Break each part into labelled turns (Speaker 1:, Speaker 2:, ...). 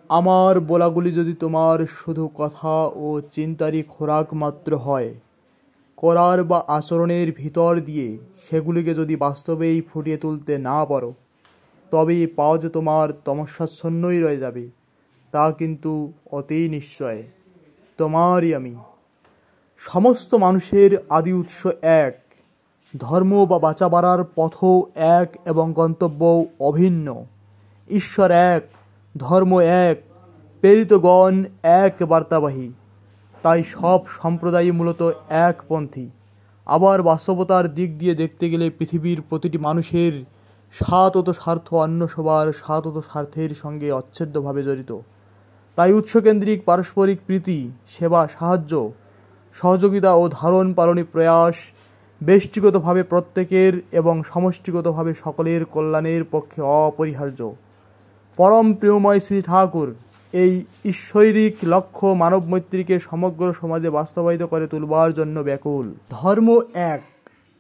Speaker 1: আমার বলাগুলি যদি তোমার শুধু কথা ও চিন্তারই খোরাক মাত্র হয়, করার বা আচরণের ভিতর দিয়ে সেগুলিকে যদি বাস্তবেই ফুটিয়ে তুলতে না পারো, তবে পাও যে তোমার তমস্যাচ্ছন্নই রয়ে যাবে, তা কিন্তু অতি নিশ্চয়। তোমারই আমি। সমস্ত মানুষের আদি উৎস এক, ধর্ম বা বাঁচা বাড়ার পথও এক এবং গন্তব্যও অভিন্ন। ঈশ্বর এক, ধর্ম এক, প্রেরিতগণ এক বার্তাবাহী। তাই সব সম্প্রদায়ই মূলত একপন্থী। আবার বাস্তবতার দিক দিয়ে দেখতে গেলে পৃথিবীর প্রতিটি মানুষের স্বাতত স্বার্থ অন্য সবার স্বাতত স্বার্থের সঙ্গে অচ্ছেদ্যভাবে জড়িত। তাই উৎসকেন্দ্রিক পারস্পরিক প্রীতি, সেবা, সাহায্য, সহযোগিতা ও ধারণ পালনী প্রয়াস ব্যষ্টিগতভাবে প্রত্যেকের এবং সমষ্টিগতভাবে সকলের কল্যাণের পক্ষে অপরিহার্য। পরম প্রিয়ময় শ্রী ঠাকুর এই ঈশ্বরিক লক্ষ্য মানব মৈত্রীকে সমগ্র সমাজে বাস্তবায়িত করে তুলবার জন্য ব্যাকুল। ধর্ম এক,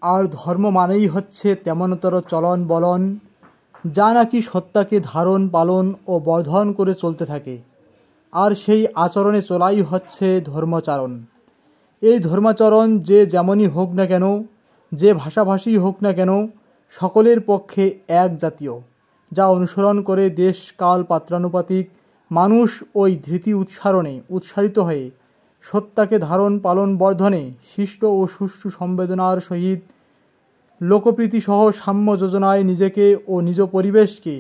Speaker 1: আর ধর্ম মানেই হচ্ছে তেমনতর চলন বলন যা নাকি সত্তাকে ধারণ পালন ও বর্ধন করে চলতে থাকে, আর সেই আচরণে চলাই হচ্ছে ধর্মাচরণ। এই ধর্মাচরণ যে যেমনই হোক না কেন, যে ভাষাভাষী হোক না কেন, সকলের পক্ষে এক জাতীয়, যা অনুসরণ করে দেশ কাল পাত্রানুপাতিক মানুষ ওই ধৃতি উৎসারণে উৎসারিত হয়ে সত্তাকে ধারণ পালন বর্ধনে শিষ্ট ও সুষ্ঠু সংবেদনার সহিত লোকপ্রীতিসহ সাম্য যোজনায় নিজেকে ও নিজ পরিবেশকে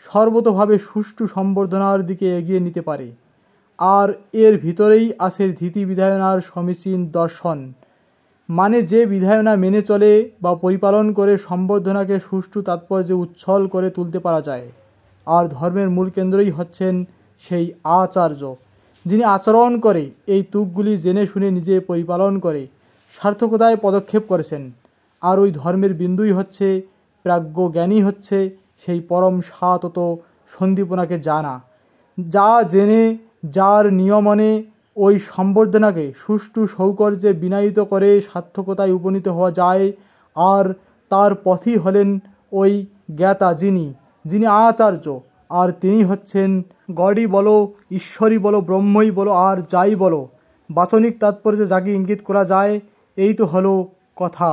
Speaker 1: সর্বতোভাবে সুষ্ঠু সম্বর্ধনার দিকে এগিয়ে নিতে পারে। আর এর ভিতরেই আছে ধৃতি বিধায়নার সমীচীন দর্শন, মানে যে বিধায়না মেনে চলে বা পরিপালন করে সম্বর্ধনাকে সুষ্ঠু তাৎপর্যে উচ্ছল করে তুলতে পারা যায়। আর ধর্মের মূল কেন্দ্রই হচ্ছেন সেই আচার্য, যিনি আচরণ করে এই তুকগুলি জেনে শুনে নিজে পরিপালন করে সার্থকতায় পদক্ষেপ করেছেন। আর ওই ধর্মের বিন্দুই হচ্ছে প্রাজ্ঞ জ্ঞানী, হচ্ছে সেই পরম স্বাতত সন্দীপনাকে জানা, যা জেনে যার নিয়মনে ওই সম্বর্ধনাকে সুষ্ঠু সৌকর্যে বিনায়িত করে সার্থকতায় উপনীত হওয়া যায়। আর তার পথই হলেন ওই জ্ঞাতা, যিনি আচার্য। আর তিনি হচ্ছেন গডই বলো, ঈশ্বরই বলো, ব্রহ্মই বলো, আর যাই বলো, বাচনিক তাৎপর্যে যাকে ইঙ্গিত করা যায়, এই তো হলো কথা।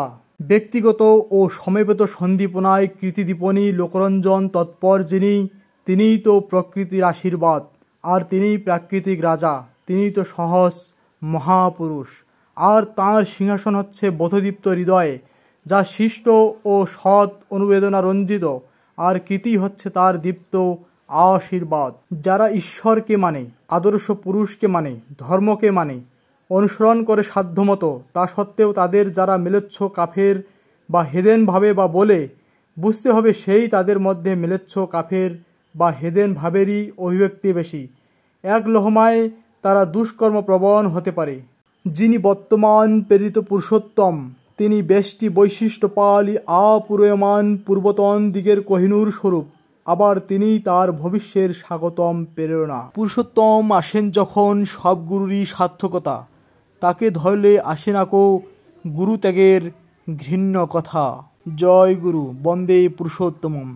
Speaker 1: ব্যক্তিগত ও সমবেত সন্দীপনায় কৃতিদীপনী লোকরঞ্জন তৎপর তিনিই তো প্রকৃতির আশীর্বাদ, আর তিনিই প্রাকৃতিক রাজা, তিনিই তো সহজ মহাপুরুষ। আর তাঁর সিংহাসন হচ্ছে বোধদীপ্ত হৃদয়ে, যা শিষ্ট ও সৎ অনুবেদনা রঞ্জিত, আর কৃতি হচ্ছে তার দীপ্ত আশীর্বাদ। যারা ঈশ্বরকে মানে, আদর্শ পুরুষকে মানে, ধর্মকে মানে, অনুসরণ করে সাধ্যমতো, তা সত্ত্বেও তাদের যারা মেলেচ্ছ কাফের বা হেদেন ভাবে বা বলে, বুঝতে হবে সেই তাদের মধ্যে মেলেচ্ছ কাফের বা হেদেন ভাবেরই অভিব্যক্তি বেশি। এক লহমায় তারা দুষ্কর্মপ্রবণ হতে পারে। যিনি বর্তমান প্রেরিত পুরুষোত্তম, তিনি বেষ্টি বৈশিষ্ট্যপালি আপুরয়মান পূর্বতন দিগের কোহিনূর স্বরূপ, আবার তিনিই তার ভবিষ্যের স্বাগতম প্রেরণা। পুরুষোত্তম আসেন যখন সব গুরুরই সার্থকতা, তাকে ধরলে আসে না কো গুরুত্যাগের ঘৃণ্য কথা। জয় গুরু, বন্দে পুরুষোত্তমম।